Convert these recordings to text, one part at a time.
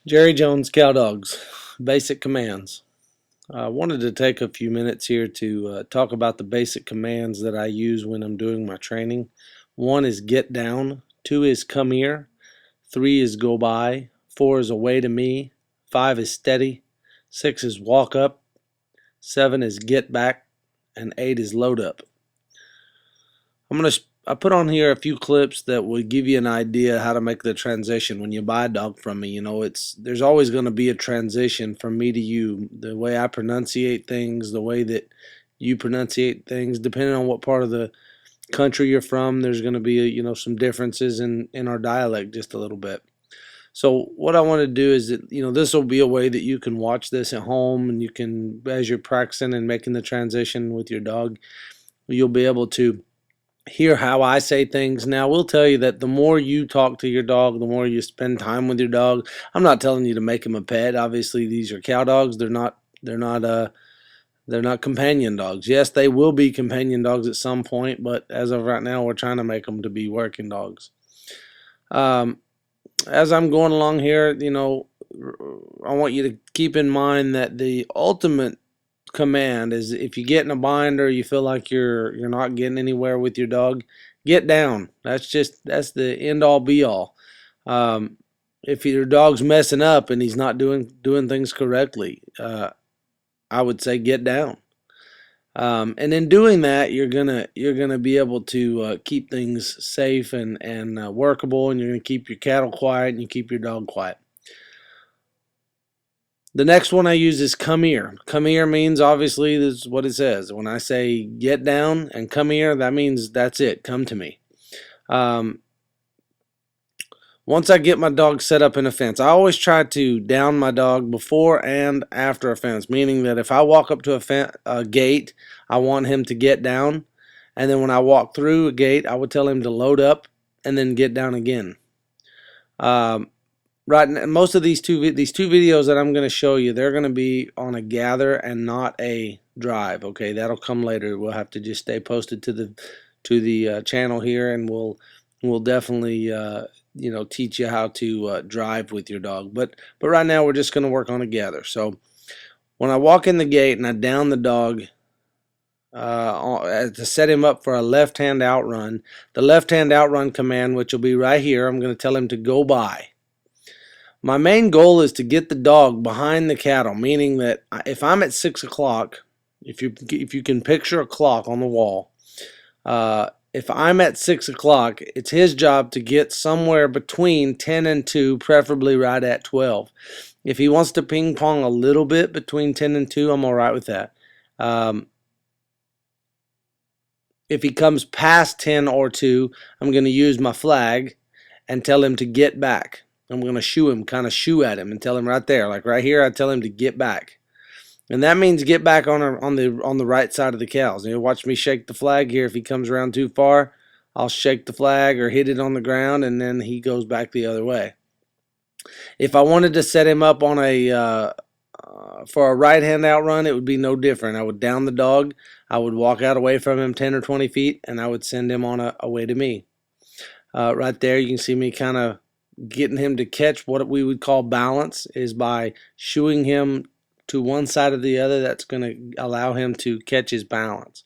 Jerry Jones Cow Dogs, basic commands. I wanted to take a few minutes here to talk about the basic commands that I use when I'm doing my training. One is get down, two is come here, three is go by, four is away to me, five is steady, six is walk up, seven is get back, and eight is load up. I put on here a few clips that will give you an idea how to make the transition when you buy a dog from me. There's always going to be a transition from me to you. The way I pronunciate things, the way that you pronunciate things, depending on what part of the country you're from, there's going to be some differences in our dialect just a little bit. So what I want to do is that this will be a way that you can watch this at home, and you can, as you're practicing and making the transition with your dog, you'll be able to hear how I say things. Now, we'll tell you that the more you talk to your dog, the more you spend time with your dog. I'm not telling you to make him a pet. Obviously, these are cow dogs. They're not companion dogs. Yes, they will be companion dogs at some point, but as of right now, we're trying to make them to be working dogs. As I'm going along here, I want you to keep in mind that the ultimate command is, if you get in a bind or you feel like you're not getting anywhere with your dog, get down. That's the end all be all. If your dog's messing up and he's not doing things correctly, I would say get down. And in doing that, you're gonna be able to keep things safe and workable, and you're gonna keep your cattle quiet and you keep your dog quiet. The next one I use is come here. Come here means, obviously, this is what it says. When I say get down and come here, that means that's it. Come to me. Once I get my dog set up in a fence, I always try to down my dog before and after a fence, meaning that if I walk up to a gate, I want him to get down. And then when I walk through a gate, I would tell him to load up and then get down again. Right, most of these two videos that I'm going to show you, they're going to be on a gather and not a drive. Okay, that'll come later. We'll have to just stay posted to the channel here, and we'll definitely teach you how to drive with your dog. But right now we're just going to work on a gather. So when I walk in the gate and I down the dog to set him up for a left-hand outrun, the left-hand outrun command, which will be right here, I'm going to tell him to go by. My main goal is to get the dog behind the cattle, meaning that if I'm at 6 o'clock, if you can picture a clock on the wall, if I'm at 6 o'clock, it's his job to get somewhere between 10 and 2, preferably right at 12. If he wants to ping pong a little bit between 10 and 2, I'm all right with that. If he comes past 10 or 2, I'm going to use my flag and tell him to get back. I'm going to shoo him, kind of shoo at him, and tell him right there, like right here, I tell him to get back. And that means get back on the right side of the cows. You'll watch me shake the flag here. If he comes around too far, I'll shake the flag or hit it on the ground, and then he goes back the other way. If I wanted to set him up on for a right-hand outrun, it would be no different. I would down the dog, I would walk out away from him 10 or 20 feet, and I would send him on a way to me. Right there, you can see me kind of getting him to catch what we would call balance, is by shooing him to one side or the other. That's going to allow him to catch his balance.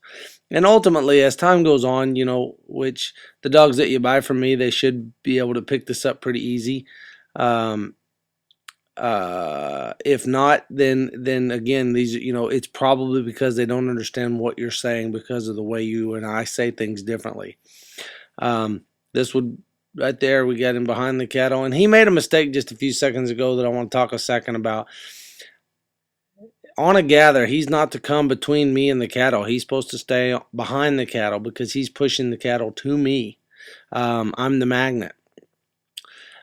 And ultimately, as time goes on, which the dogs that you buy from me, they should be able to pick this up pretty easy. If not, then again, these, it's probably because they don't understand what you're saying because of the way you and I say things differently. This would, right there, we got him behind the cattle, and he made a mistake just a few seconds ago that I want to talk a second about. On a gather, he's not to come between me and the cattle. He's supposed to stay behind the cattle because he's pushing the cattle to me. I'm the magnet.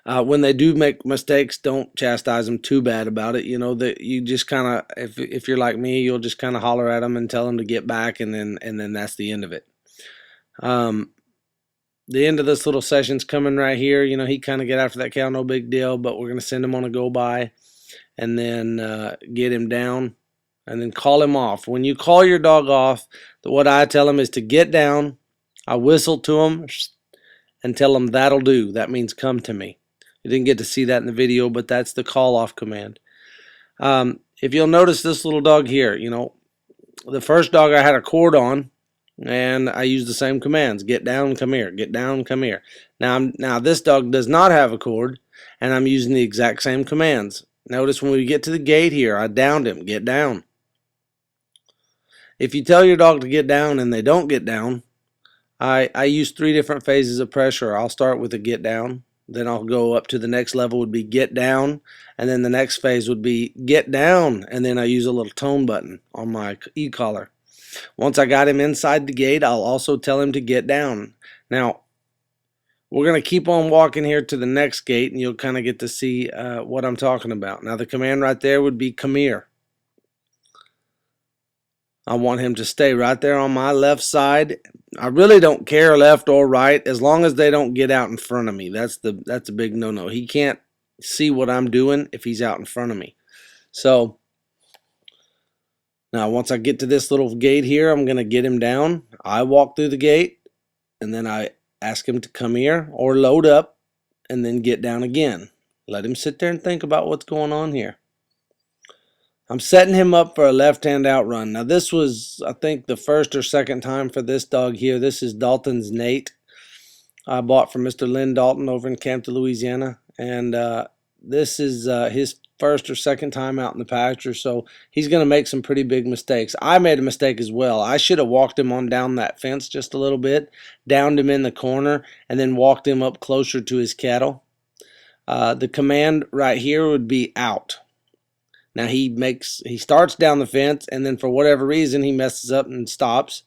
When they do make mistakes, don't chastise them too bad about it. That you just kind of, if you're like me, you'll just kind of holler at them and tell them to get back, and then that's the end of it. The end of this little session's coming right here. He kind of get after that cow, no big deal, but we're going to send him on a go by and then get him down and then call him off. When you call your dog off, what I tell him is to get down. I whistle to him and tell him that'll do. That means come to me. You didn't get to see that in the video, but that's the call off command. If you'll notice this little dog here, you know, the first dog I had a cord on, and I used the same commands: get down, come here, get down, come here. Now this dog does not have a cord, and I'm using the exact same commands. Notice when we get to the gate here, I downed him, get down. If you tell your dog to get down and they don't get down, I use 3 different phases of pressure. I'll start with a get down, then I'll go up to the next level would be get down, and then the next phase would be get down, and then I use a little tone button on my e-collar. Once I got him inside the gate, I'll also tell him to get down. Now, we're going to keep on walking here to the next gate, and you'll kind of get to see what I'm talking about. Now, the command right there would be come here. I want him to stay right there on my left side. I really don't care left or right as long as they don't get out in front of me. That's a big no-no. He can't see what I'm doing if he's out in front of me. So now once I get to this little gate here, I'm going to get him down. I walk through the gate, and then I ask him to come here or load up and then get down again. Let him sit there and think about what's going on here. I'm setting him up for a left-hand outrun. Now this was, I think, the first or second time for this dog here. This is Dalton's Nate. I bought from Mr. Lynn Dalton over in Campton, Louisiana. And this is his first or second time out in the pasture, so he's going to make some pretty big mistakes. I made a mistake as well. I should have walked him on down that fence just a little bit, downed him in the corner, and then walked him up closer to his cattle. The command right here would be out. Now he starts down the fence, and then for whatever reason he messes up and stops.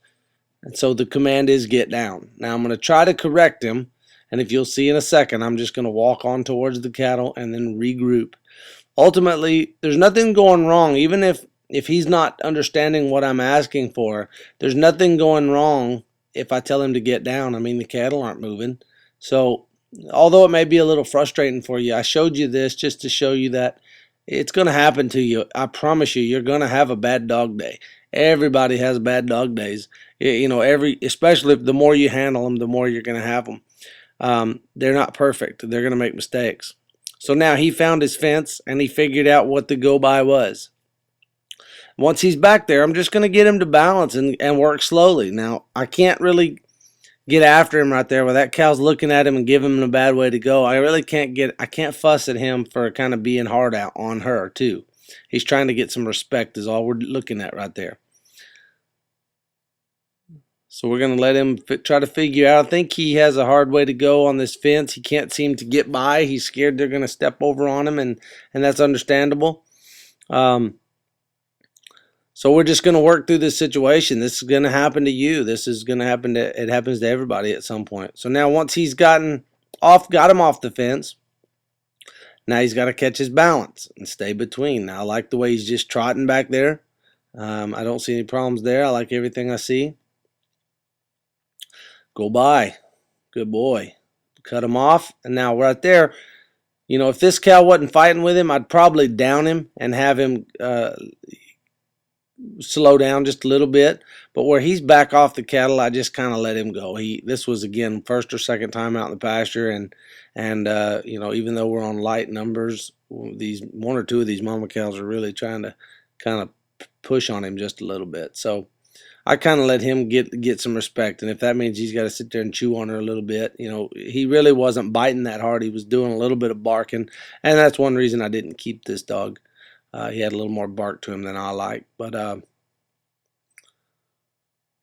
And so the command is get down. Now I'm going to try to correct him, and if you'll see in a second, I'm just going to walk on towards the cattle and then regroup. Ultimately, there's nothing going wrong. Even if he's not understanding what I'm asking for, there's nothing going wrong if I tell him to get down. I mean, the cattle aren't moving. So although it may be a little frustrating for you, I showed you this just to show you that it's going to happen to you. I promise you, you're going to have a bad dog day. Everybody has bad dog days. You know, especially if the more you handle them, the more you're going to have them. They're not perfect. They're going to make mistakes. So now he found his fence, and he figured out what the go-by was. Once he's back there, I'm just going to get him to balance and work slowly. Now, I can't really get after him right there where that cow's looking at him and giving him a bad way to go. I can't fuss at him for kind of being hard out on her too. He's trying to get some respect is all we're looking at right there. So we're going to let him try to figure out. I think he has a hard way to go on this fence. He can't seem to get by. He's scared they're going to step over on him, and that's understandable. So we're just going to work through this situation. This is going to happen to you. This is going to happen it happens to everybody at some point. So now once he's got him off the fence, now he's got to catch his balance and stay between. Now I like the way he's just trotting back there. I don't see any problems there. I like everything I see. Go by. Good boy. Cut him off. And now right there, you know, if this cow wasn't fighting with him, I'd probably down him and have him slow down just a little bit. But where he's back off the cattle, I just kind of let him go. This was, again, first or second time out in the pasture. And you know, even though we're on light numbers, these one or two of these mama cows are really trying to kind of push on him just a little bit. So I kind of let him get some respect, and if that means he's got to sit there and chew on her a little bit, you know, he really wasn't biting that hard. He was doing a little bit of barking, and that's one reason I didn't keep this dog. He had a little more bark to him than I like. But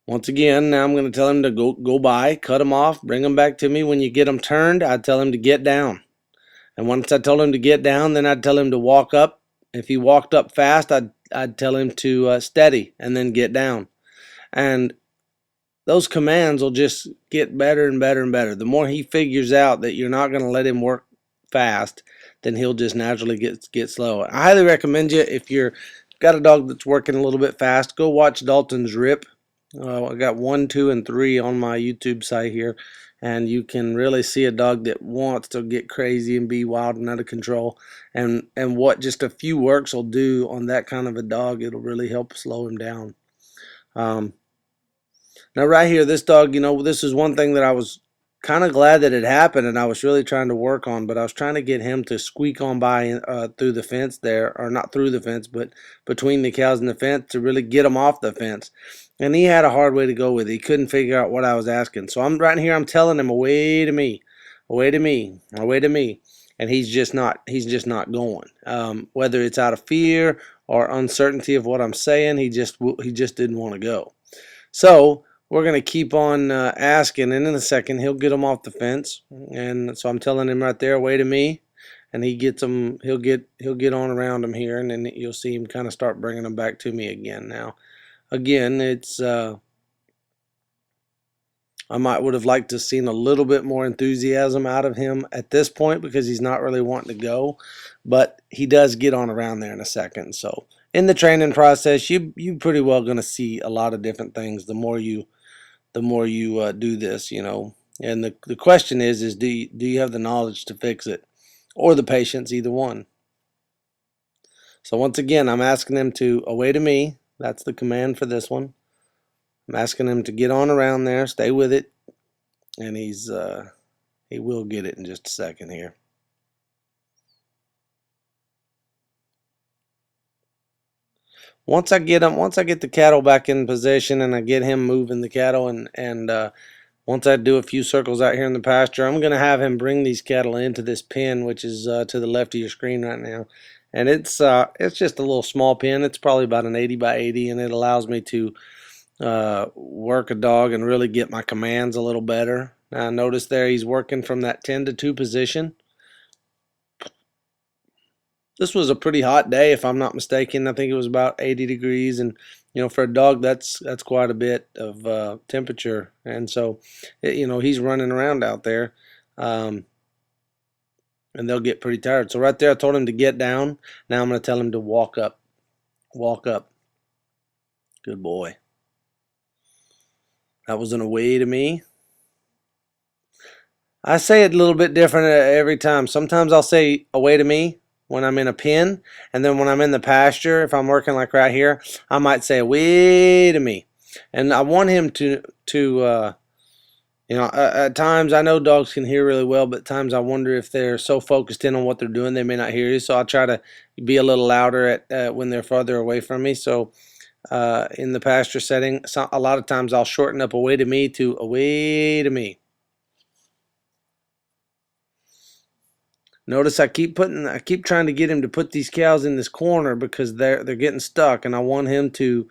once again, now I'm going to tell him to go by, cut him off, bring him back to me. When you get him turned, I'd tell him to get down. And once I told him to get down, then I'd tell him to walk up. If he walked up fast, I'd tell him to steady and then get down. And those commands will just get better and better and better. The more he figures out that you're not going to let him work fast, then he'll just naturally get slow. I highly recommend you, if you've got a dog that's working a little bit fast, go watch Dalton's Rip. I got 1, 2, and 3 on my YouTube site here, and you can really see a dog that wants to get crazy and be wild and out of control, and what just a few works will do on that kind of a dog. It'll really help slow him down. Now right here, this dog, you know, this is one thing that I was kind of glad that it happened, and I was really trying to work on, but I was trying to get him to squeak on by through the fence there, or not through the fence, but between the cows and the fence to really get him off the fence. And he had a hard way to go with it. He couldn't figure out what I was asking. So I'm right here, I'm telling him, away to me, away to me, away to me. And he's just not going. Whether it's out of fear or uncertainty of what I'm saying, he just didn't want to go. So we're going to keep on asking, and in a second he'll get him off the fence. And so I'm telling him right there, away to me, and he gets him. He'll get on around him here, and then you'll see him kind of start bringing them back to me again. Now, again, it's I would have liked to have seen a little bit more enthusiasm out of him at this point, because he's not really wanting to go, but he does get on around there in a second. So in the training process, you pretty well going to see a lot of different things the more you do this, you know. And the question is do you have the knowledge to fix it, or the patience, either one. So once again, I'm asking them to away to me. That's the command for this one. I'm asking him to get on around there, stay with it, and he will get it in just a second here. Once I get the cattle back in position, and I get him moving the cattle, and once I do a few circles out here in the pasture, I'm going to have him bring these cattle into this pen, which is to the left of your screen right now. And it's just a little small pen. It's probably about an 80 by 80, and it allows me to work a dog and really get my commands a little better. Now notice there he's working from that 10 to 2 position. This was a pretty hot day, if I'm not mistaken. I think it was about 80 degrees, and you know, for a dog, that's quite a bit of temperature. And so, you know, he's running around out there, and they'll get pretty tired. So right there, I told him to get down. Now I'm going to tell him to walk up. Walk up. Good boy. That was an away to me. I say it a little bit different every time. Sometimes I'll say away to me when I'm in a pen, and then when I'm in the pasture, if I'm working like right here, I might say away to me. And I want him to you know, at times I know dogs can hear really well, but at times I wonder if they're so focused in on what they're doing they may not hear you. So I'll try to be a little louder at when they're farther away from me. So in the pasture setting, a lot of times I'll shorten up away to me to away to me. Notice I keep trying to get him to put these cows in this corner, because they're getting stuck, and I want him to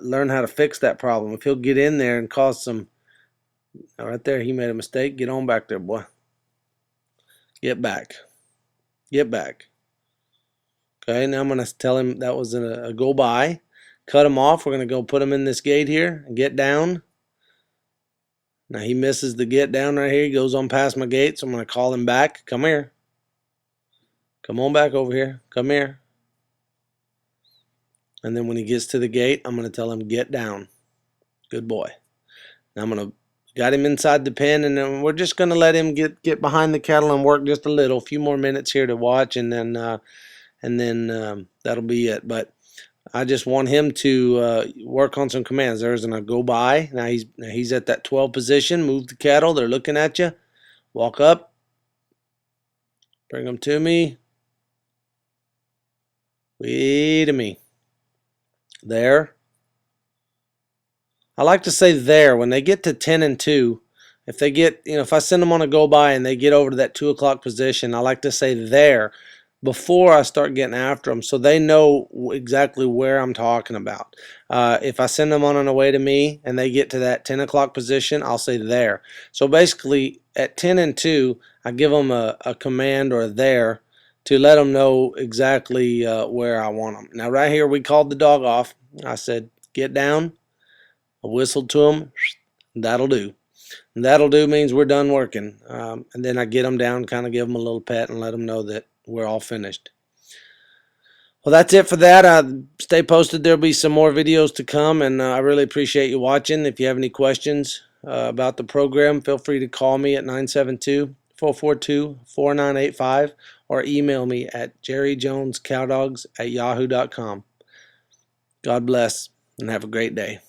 learn how to fix that problem. If he'll get in there and cause some, right there, he made a mistake. Get on back there, boy. Get back. Get back. Okay, now I'm going to tell him that was a go by. Cut him off. We're going to go put him in this gate here and get down. Now he misses the get down right here. He goes on past my gate, so I'm going to call him back. Come here. Come on back over here. Come here. And then when he gets to the gate, I'm going to tell him, get down. Good boy. Now I'm going to got him inside the pen, and then we're just going to let him get behind the cattle and work just a few more minutes here to watch, and then that'll be it. But I just want him to work on some commands. There's a go by. Now he's at that 12 position. Move the cattle. They're looking at you. Walk up. Bring them to me. Wait to me. There. I like to say there. When they get to 10 and 2, if they get, you know, if I send them on a go by and they get over to that 2 o'clock position, I like to say there before I start getting after them, so they know exactly where I'm talking about. If I send them on an away to me and they get to that 10 o'clock position, I'll say there. So basically at 10 and 2, I give them a command or a there to let them know exactly where I want them. Now right here we called the dog off. I said get down. I whistled to them. That'll do. And that'll do means we're done working. And then I get them down, kind of give them a little pet and let them know that we're all finished. Well, that's it for that. Stay posted. There'll be some more videos to come, and I really appreciate you watching. If you have any questions about the program, feel free to call me at 972-442-4985 or email me at jerryjonescowdogs@yahoo.com. God bless and have a great day.